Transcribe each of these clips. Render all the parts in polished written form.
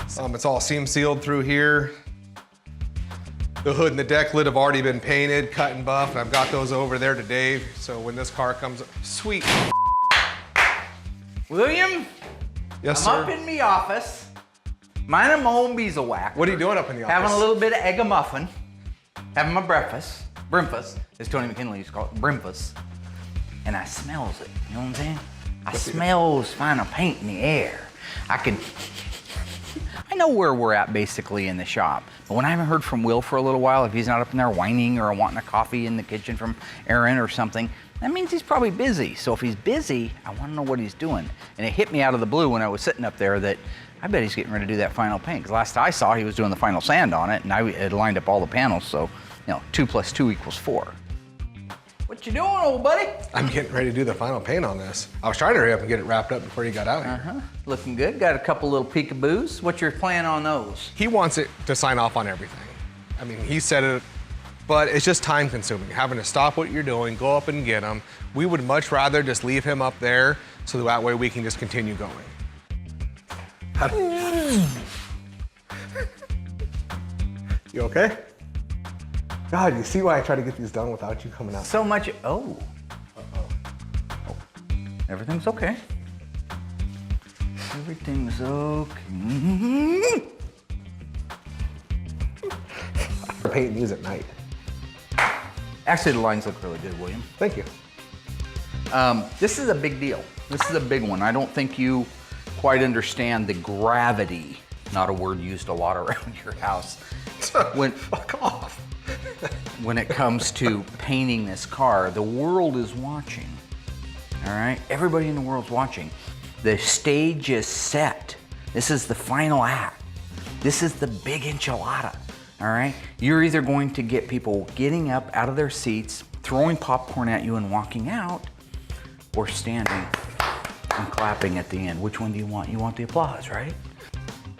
It's all seam sealed through here. The hood and the deck lid have already been painted, cut and buffed, and I've got those over there to Dave. So when this car comes, sweet. William? Yes, sir? I'm up in me office, minding my own beeswax. What are you doing up in the office? Having a little bit of egg a muffin, having my breakfast, as Tony McKinley used to call it, breakfast. And I smells it, you know what I'm saying? I smells final paint in the air. I know where we're at basically in the shop. But when I haven't heard from Will for a little while, if he's not up in there whining or wanting a coffee in the kitchen from Aaron or something, that means he's probably busy. So if he's busy, I want to know what he's doing. And it hit me out of the blue when I was sitting up there that I bet he's getting ready to do that final paint. Because last I saw, he was doing the final sand on it, and I had lined up all the panels. So, 2 + 2 = 4. What you doing, old buddy? I'm getting ready to do the final paint on this. I was trying to hurry up and get it wrapped up before you got out here. Looking good. Got a couple little peekaboos. What's your plan on those? He wants it to sign off on everything. I mean, he said it, but it's just time consuming. Having to stop what you're doing, go up and get them. We would much rather just leave him up there so that way we can just continue going. You okay? God, you see why I try to get these done without you coming out? So much, oh. Everything's okay. Everything's okay. We're painting these at night. Actually, the lines look really good, William. Thank you. This is a big deal. This is a big one. I don't think you quite understand the gravity, not a word used a lot around your house. Fuck off. When it comes to painting this car, the world is watching, all right? Everybody in the world's watching. The stage is set. This is the final act. This is the big enchilada, all right? You're either going to get people getting up out of their seats, throwing popcorn at you and walking out, or standing and clapping at the end. Which one do you want? You want the applause, right?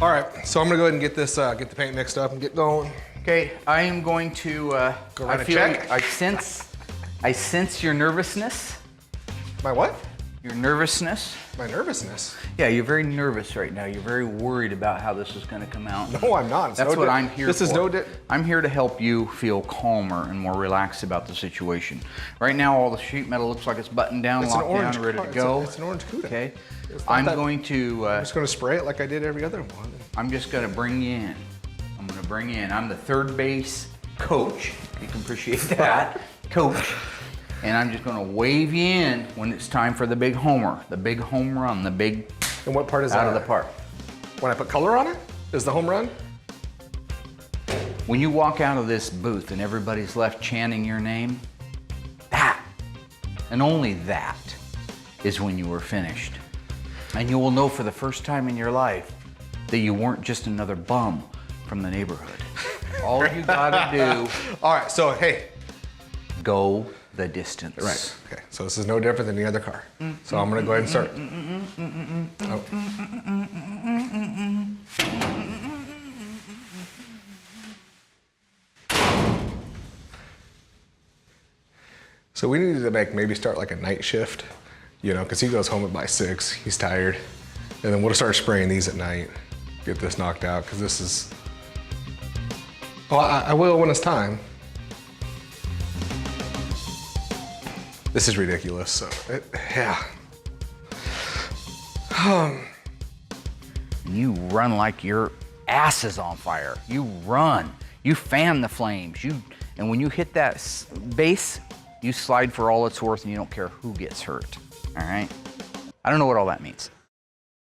All right, so I'm gonna go ahead and get this, get the paint mixed up and get going. Okay, I am going to, Go write a check? I sense your nervousness. My what? Your nervousness. My nervousness? Yeah, you're very nervous right now. You're very worried about how this is gonna come out. No, I'm not. That's what I'm here for. This is no I'm here to help you feel calmer and more relaxed about the situation. Right now, all the sheet metal looks like it's buttoned down, locked down, ready to go. It's an orange Cuda. Okay, I'm going to... I'm just gonna spray it like I did every other one. I'm just gonna bring you in. I'm the third base coach. You can appreciate that, coach. And I'm just gonna wave you in when it's time for the big homer, the big home run, the big And what part is out that? of the park. When I put color on it? Is the home run? When you walk out of this booth and everybody's left chanting your name, that, and only that, is when you were finished. And you will know for the first time in your life that you weren't just another bum from the neighborhood. All you gotta do. All right, so hey. Go the distance. Right, okay. So this is no different than the other car. So I'm gonna go ahead and start. So we needed to maybe start like a night shift, because he goes home at by 6, he's tired. And then we'll start spraying these at night, get this knocked out, because this is, oh, I will when it's time. This is ridiculous, so, yeah. You run like your ass is on fire. You run, you fan the flames, and when you hit that base, you slide for all it's worth and you don't care who gets hurt, all right? I don't know what all that means.